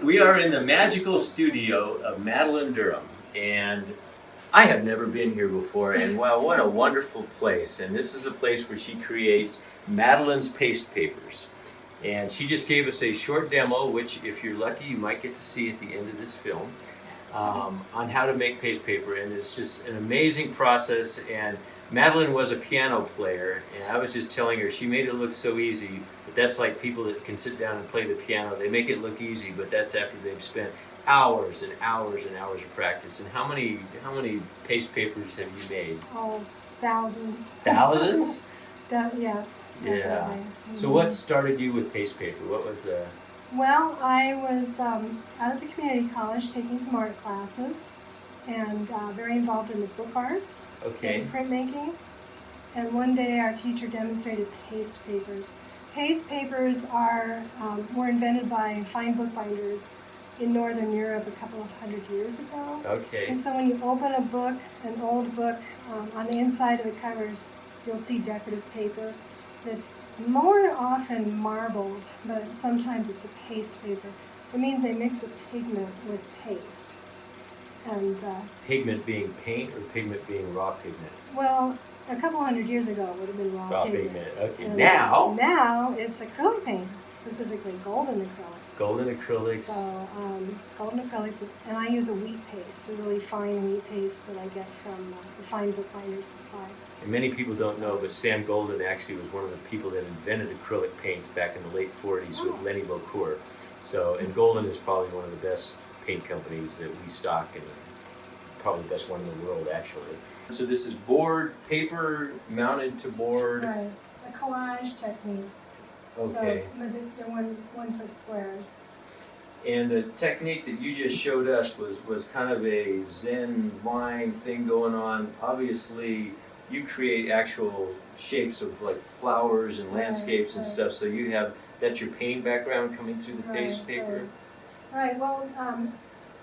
We are in the magical studio of Madeleine Durham, and I have never been here before, and wow, what a wonderful place. And this is a place where she creates Madeleine's paste papers. And she just gave us a short demo, which if you're lucky, you might get to see at the end of this film, on how to make paste paper. And it's just an amazing process. And Madeleine was a piano player, and I was just telling her, she made it look so easy, but that's like people that can sit down and play the piano. They make it look easy, but that's after they've spent hours and hours and hours of practice. And how many paste papers have you made? Oh, thousands. Thousands? Yes. Yeah. Definitely. So what started you with paste paper? What was the... Well, I was out at the community college taking some art classes and very involved in the book arts and printmaking. And one day our teacher demonstrated paste papers. Paste papers were invented by fine bookbinders in Northern Europe a couple of hundred years ago. Okay. And so when you open a book, an old book, on the inside of the covers, you'll see decorative paper. It's more often marbled, but sometimes it's a paste paper. It means they mix a pigment with paste. And pigment being paint or pigment being raw pigment? Well, a couple hundred years ago it would have been raw pigment. Okay. And now it's acrylic paint, specifically golden acrylics. Golden acrylics. So golden acrylics, and I use a wheat paste, a really fine wheat paste that I get from the fine bookbinder's supply. And many people don't know, but Sam Golden actually was one of the people that invented acrylic paints back in the late 40s with Lenny Beaucourt. So, and Golden is probably one of the best paint companies that we stock, and probably the best one in the world, actually. So this is board, paper mounted to board. Right, a collage technique. Okay. So they're 1 foot squares. And the technique that you just showed us was kind of a Zen line thing going on. Obviously, you create actual shapes of like flowers and landscapes and stuff. So you have, that's your painting background coming through the paste paper? Right, well,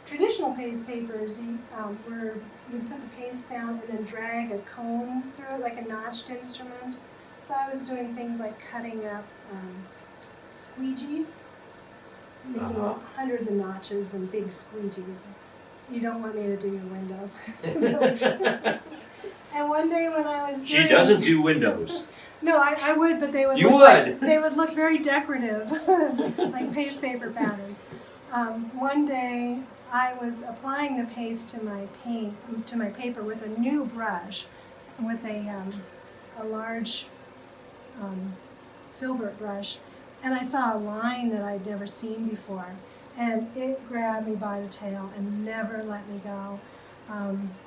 traditional paste papers, you put the paste down and then drag a comb through it like a notched instrument. So I was doing things like cutting up squeegees, making hundreds of notches and big squeegees. You don't want me to do your windows. And one day when I was She doesn't do windows. No, I would, but they would. They would look very decorative, like paste paper patterns. One day I was applying the paste to my paper with a new brush, with a large filbert brush, and I saw a line that I'd never seen before, and it grabbed me by the tail and never let me go.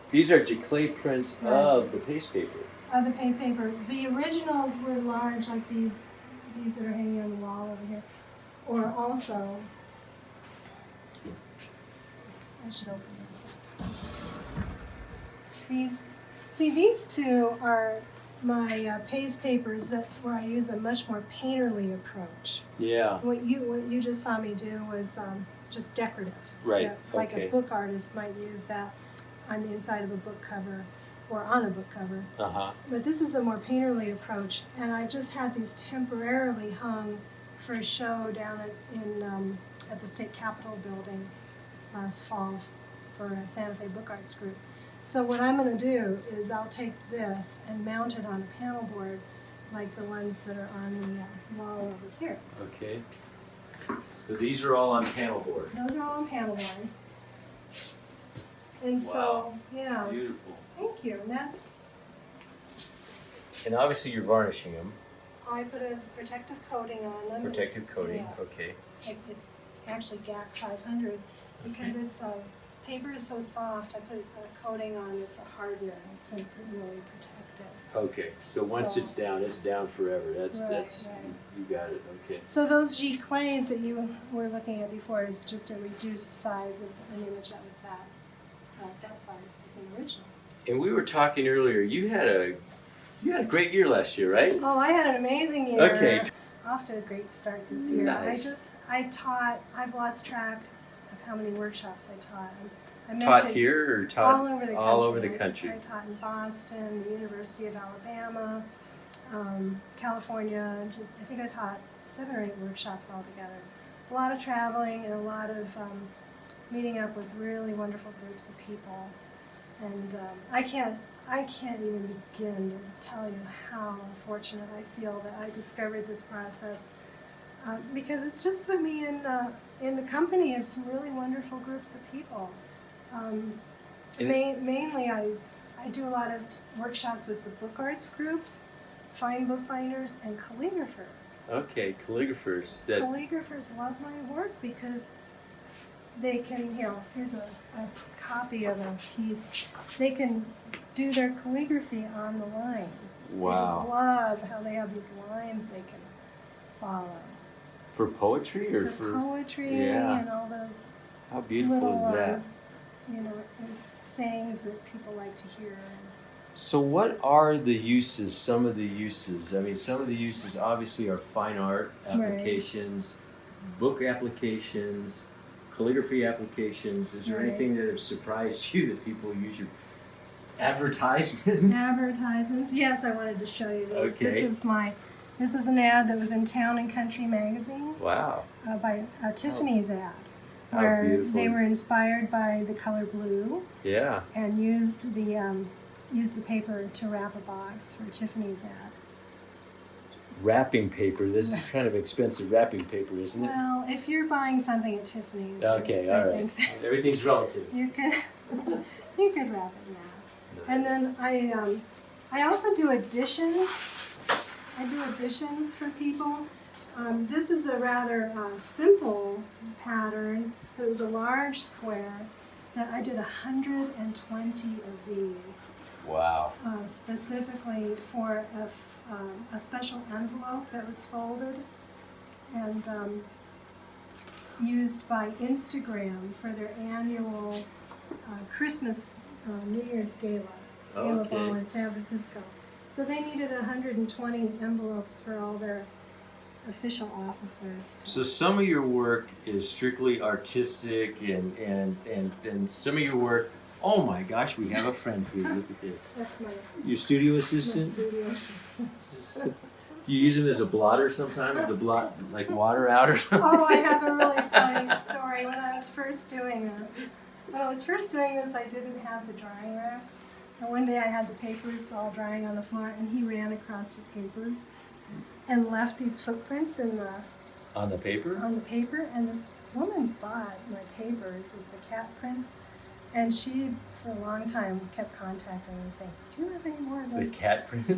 These are giclée prints of the paste paper. Of the paste paper. The originals were large, like these that are hanging on the wall over here. Or also, I should open this up. These two are my paste papers where I use a much more painterly approach. Yeah. What you just saw me do was just decorative. Right. Yeah, like a book artist might use that on the inside of a book cover or on a book cover. But this is a more painterly approach, and I just had these temporarily hung for a show down at the State Capitol building last fall for a Santa Fe Book Arts group. So what I'm going to do is I'll take this and mount it on a panel board like the ones that are on the wall over here. Okay. So these are all on panel board. Those are all on panel board. And so, yeah. Beautiful. Thank you. And obviously you're varnishing them. I put a protective coating on them. Protective coating, yes. Okay. It's actually GAC 500 because paper is so soft. I put a coating on that's a hardener. It's going to really protect it. Okay. So once it's down forever. That's right. You got it. Okay. So those giclées that you were looking at before is just a reduced size of an image that was that size as an original. And we were talking earlier. You had a great year last year, right? Oh, I had an amazing year. Okay. Off to a great start this year. Nice. I've lost track of how many workshops I taught. Taught here or taught all over the country? All over the country. I taught in Boston, the University of Alabama, California. I think I taught 7 or 8 workshops altogether. a lot of traveling and a lot of meeting up with really wonderful groups of people. And I can't even begin to tell you how fortunate I feel that I discovered this process, because it's just put me in the company of some really wonderful groups of people. Mainly, I do a lot of workshops with the book arts groups, fine bookbinders, and calligraphers. Okay, calligraphers. Calligraphers love my work because they can, here's a copy of a piece. They can do their calligraphy on the lines. Wow. I just love how they have these lines they can follow. For poetry or for poetry, and all those how beautiful little, is that? Sayings that people like to hear. So what are the uses, some of the uses? I mean, some of the uses obviously are fine art applications, book applications, calligraphy applications. Is there anything that has surprised you that people use your advertisements? Advertisements, yes, I wanted to show you this. Okay. This is an ad that was in Town and Country magazine. Wow. By Tiffany's ad. How where beautiful. They were inspired by the color blue. Yeah. And used the paper to wrap a box for Tiffany's ad. Wrapping paper. This is kind of expensive wrapping paper, isn't it? Well, if you're buying something at Tiffany's, okay, all right. Everything's relative. You could wrap it now. Nice. And then I also do additions. I do additions for people. This is a rather simple pattern. It was a large square that I did 120 of these. Wow. Specifically for a special envelope that was folded and used by Instagram for their annual Christmas New Year's gala ball in San Francisco. So they needed 120 envelopes for all their official officers. So some of your work is strictly artistic, and some of your work. Oh my gosh, we have a friend here. Look at this. That's your studio assistant. My studio assistant. Do you use him as a blotter sometimes? To blot like water out or something? Oh, I have a really funny story. When I was first doing this, I didn't have the drying racks. And one day I had the papers all drying on the floor, and he ran across the papers and left these footprints on the paper. And this woman bought my papers with the cat prints, and she, for a long time, kept contacting me and saying, "Do you have any more of those?" The cat prints.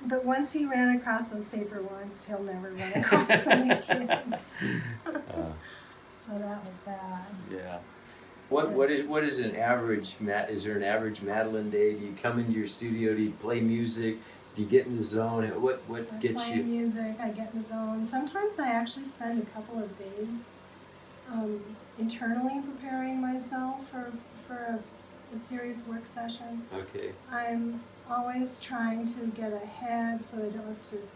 But once he ran across those paper once, he'll never run across them again. So that was that. Yeah. What is an average is there an average Madeleine day? Do you come into your studio? Do you play music? Do you get in the zone? What gets you? I play music. I get in the zone. Sometimes I actually spend a couple of days internally preparing myself for a serious work session. Okay. I'm always trying to get ahead so I don't have to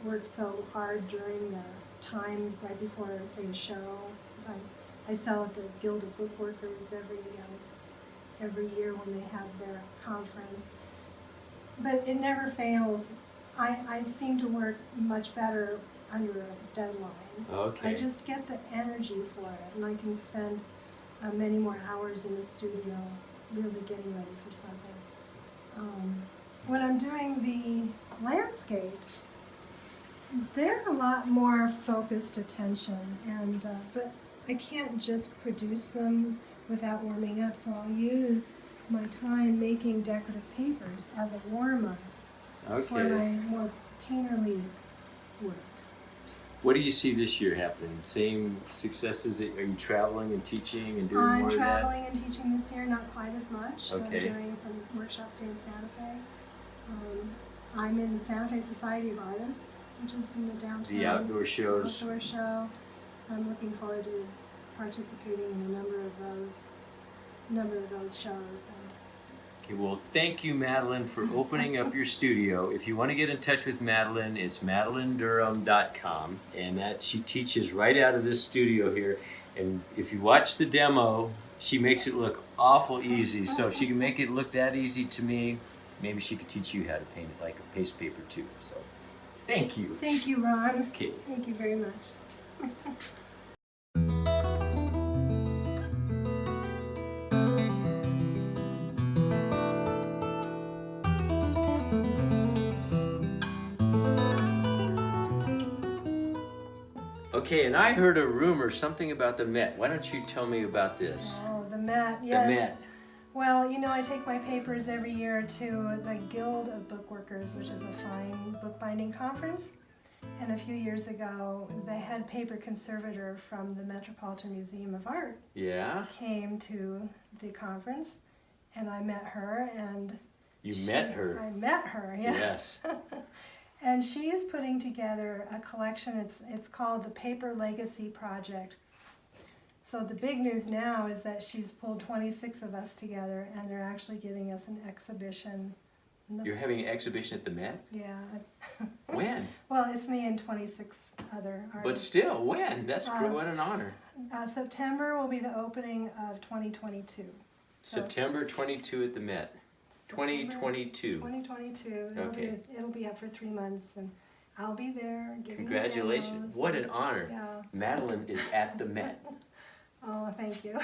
work so hard during the time right before, say, a show. I sell at the Guild of Bookworkers every year when they have their conference. But it never fails. I seem to work much better under a deadline. Okay. I just get the energy for it, and I can spend many more hours in the studio really getting ready for something. When I'm doing the landscapes, they're a lot more focused attention, and but I can't just produce them without warming up, so I'll use my time making decorative papers as a warm-up for my more painterly work. What do you see this year happening? Same successes? Are you traveling and teaching and doing more of that? I'm traveling and teaching this year, not quite as much. Okay. I'm doing some workshops here in Santa Fe. I'm in the Santa Fe Society of Artists, which is in the downtown. The outdoor shows. Outdoor show. I'm looking forward to participating in a number of those shows. Okay, well, thank you, Madeleine, for opening up your studio. If you want to get in touch with Madeleine, it's madelinedurham.com, and that she teaches right out of this studio here. And if you watch the demo, she makes it look awful easy. So if she can make it look that easy to me, maybe she could teach you how to paint it like a paste paper too. So, thank you. Thank you, Ron. Okay. Thank you very much. Okay, and I heard a rumor, something about the Met. Why don't you tell me about this? Oh, the Met, yes. The Met. Well, you know, I take my papers every year to the Guild of Bookworkers, which is a fine bookbinding conference. And a few years ago, the head paper conservator from the Metropolitan Museum of Art came to the conference, and I met her. And you met her? I met her, yes. And she's putting together a collection. It's called the Paper Legacy Project. So the big news now is that she's pulled 26 of us together, and they're actually giving us an exhibition. You're having an exhibition at the Met? Yeah. When? Well, it's me and 26 other artists. But still, when? That's great. What an honor. September will be the opening of 2022. September 22 at the Met. 2022. 2022. Okay. It'll be up for 3 months, and I'll be there giving Congratulations. demos. What an honor. Yeah. Madeleine is at the Met. Oh, thank you.